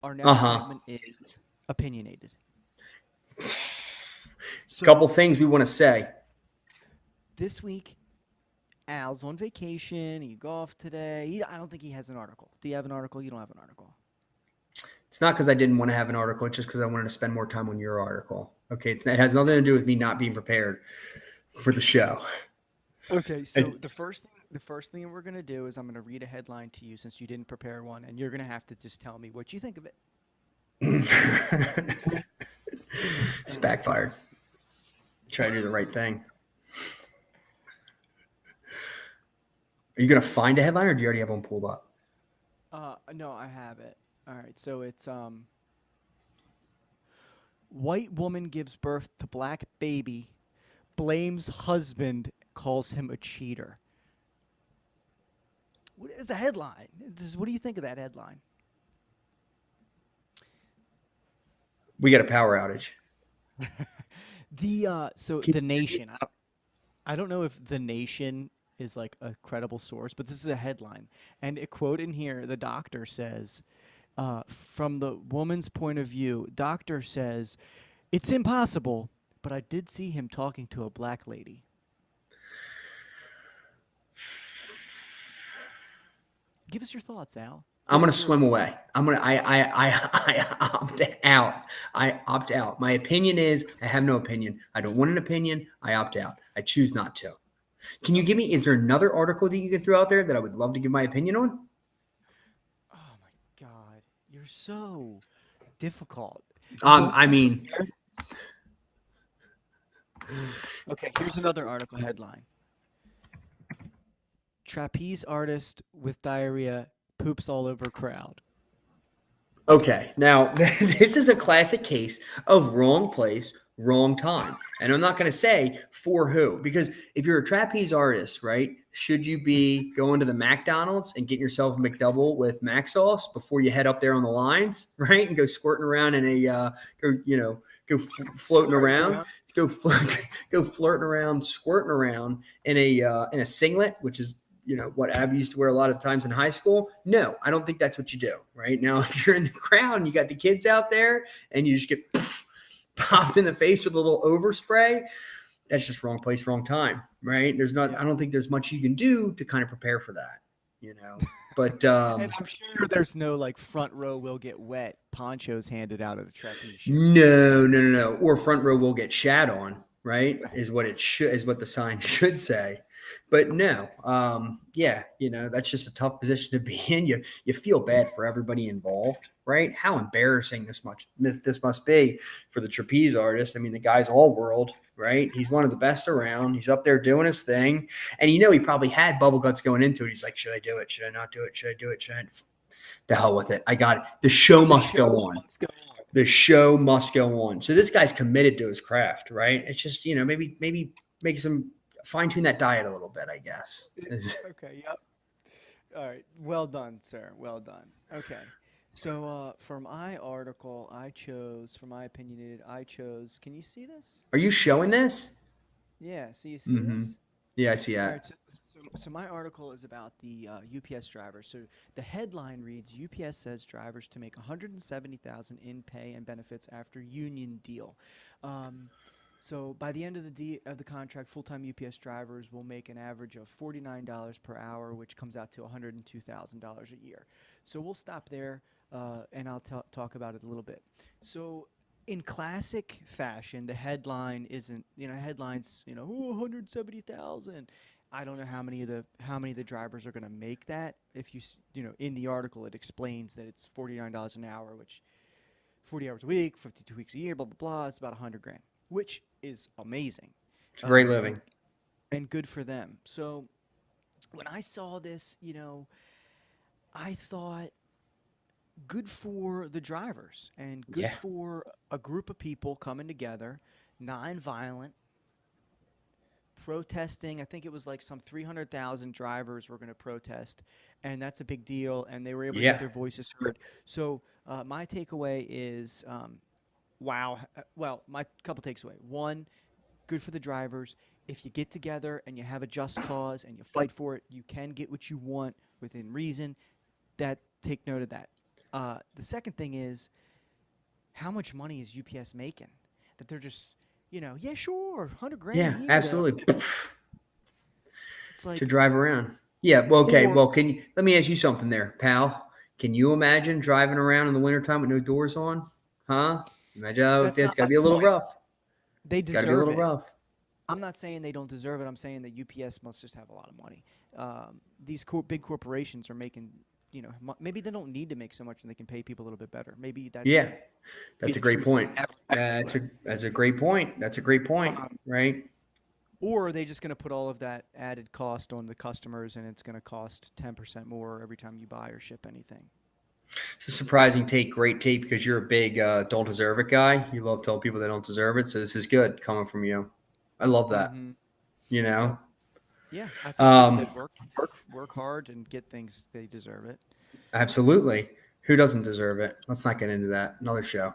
Our next Uh-huh. segment is opinionated. Couple So things we want to say. this week, Al's on vacation. He golfed today. I don't think he has an article. Do you have an article? You don't have an article. It's not because I didn't want to have an article. It's just because I wanted to spend more time on your article. Okay, it has nothing to do with me not being prepared for the show. Okay, so And- the first thing we're gonna do is I'm gonna read a headline to you since you didn't prepare one, and you're gonna have to just tell me what you think of it. it's backfired. Try to do the right thing. Are you going to find a headline or do you already have one pulled up? No, I have it. All right, so it's white woman gives birth to black baby, blames husband, calls him a cheater. What is the headline? What do you think of that headline? We got a power outage. So Can the you hear me? Nation. I don't know if the Nation is like a credible source, but this is a headline, and a quote in here. The doctor says, from the woman's point of view, doctor says it's impossible, but I did see him talking to a black lady. Give us your thoughts, Al. I'm Give going to us your swim opinion. away. I opt out. I opt out. My opinion is I have no opinion. I don't want an opinion. I opt out. I choose not to. Can you give Okay. me, is there another article that you could throw out there that I would love to give my opinion on? Oh my God, you're so difficult. You don't I come mean, prepared. Okay, here's another article headline. Trapeze artist with diarrhea poops all over crowd. okay. Now, this is a classic case of wrong place, wrong time. And I'm not going to say for who, because if you're a trapeze artist, right, should you be going to the McDonald's and getting yourself a McDouble with mac sauce before you head up there on the lines, right, and go squirting around in a, floating Squirting around, around. go flirting around, squirting around in a singlet, which is what Abby used to wear a lot of times in high school. No, I don't think that's what you do. Right now, if you're in the crowd and you got the kids out there and you just get popped in the face with a little overspray, that's just wrong place, wrong time. Right? There's not. Yeah. I don't think there's much you can do to kind of prepare for that. You know. But And I'm sure there's no like front row will get wet ponchos handed out at a trapeze show. no, no, no, no. Or front row will get shat on. Right? Right. Is what it should. Is what the sign should say. But no, yeah, that's just a tough position to be in. You feel bad for everybody involved, right? How embarrassing this must be for the trapeze artist. I mean, the guy's all world, right? He's one of the best around. He's up there doing his thing, and he probably had bubble guts going into it. He's like, should I do it? Should I not do it? Should I do it? Should I? The hell with it. I got it. The show The must show go on. must go on. The show must go on. So this guy's committed to his craft, right? It's just maybe make some fine tune that diet a little bit, I guess. Okay, yep. All right. Well done, sir. Well done. Okay. So for my article, for my opinionated, I chose, can you see this? Are you showing this? Yeah, so you see Mm-hmm. this? Yeah, I see All that. right, so my article is about the UPS drivers. So the headline reads: UPS says drivers to make 170,000 in pay and benefits after union deal. Um, so by the end of the contract, full-time UPS drivers will make an average of $49 per hour, which comes out to $102,000 a year. So we'll stop there, and I'll talk about it a little bit. So in classic fashion, the headline isn't, headlines, 170,000. I don't know how many of the drivers are going to make that. If in the article it explains that it's $49 an hour, which 40 hours a week, 52 weeks a year, blah blah blah. It's about 100 grand, which is amazing, It's a great and living. good for them. So when I saw this, I thought good for the drivers and good Yeah. for a group of people coming together, non-violent, protesting. I think it was like some 300,000 drivers were going to protest, and that's a big deal. And they were able to get Yeah. their voices heard. So my takeaway is, wow. Well, my couple takes away. One, good for the drivers. If you get together and you have a just cause and you fight for it, you can get what you want within reason. Take note of that. The second thing is, how much money is UPS making? That they're just, yeah, sure, 100 grand a Yeah, year to. absolutely. It's To like, drive around. Yeah. Well, okay. or Well, let me ask you something there, pal. Can you imagine driving around in the wintertime with no doors on? Huh? Imagine how that's it's not got to my be a little point. rough. They It's got to be a deserve little it. rough. I'm not saying they don't deserve it. I'm saying that UPS must just have a lot of money. These big corporations are making, maybe they don't need to make so much and they can pay people a little bit better. Maybe that Yeah. be That's a the great truth point. everywhere. That's a great point. That's a great point. Um, Right. or are they just going to put all of that added cost on the customers and it's going to cost 10% more every time you buy or ship anything? It's a surprising take, great take, because you're a big don't deserve it guy. You love telling people they don't deserve it. So this is good coming from you. I love that. Mm-hmm. You Yep. know. Yeah, I think people Um, that work hard and get things, they deserve it. absolutely. Who doesn't deserve it? Let's not get into that. Another show.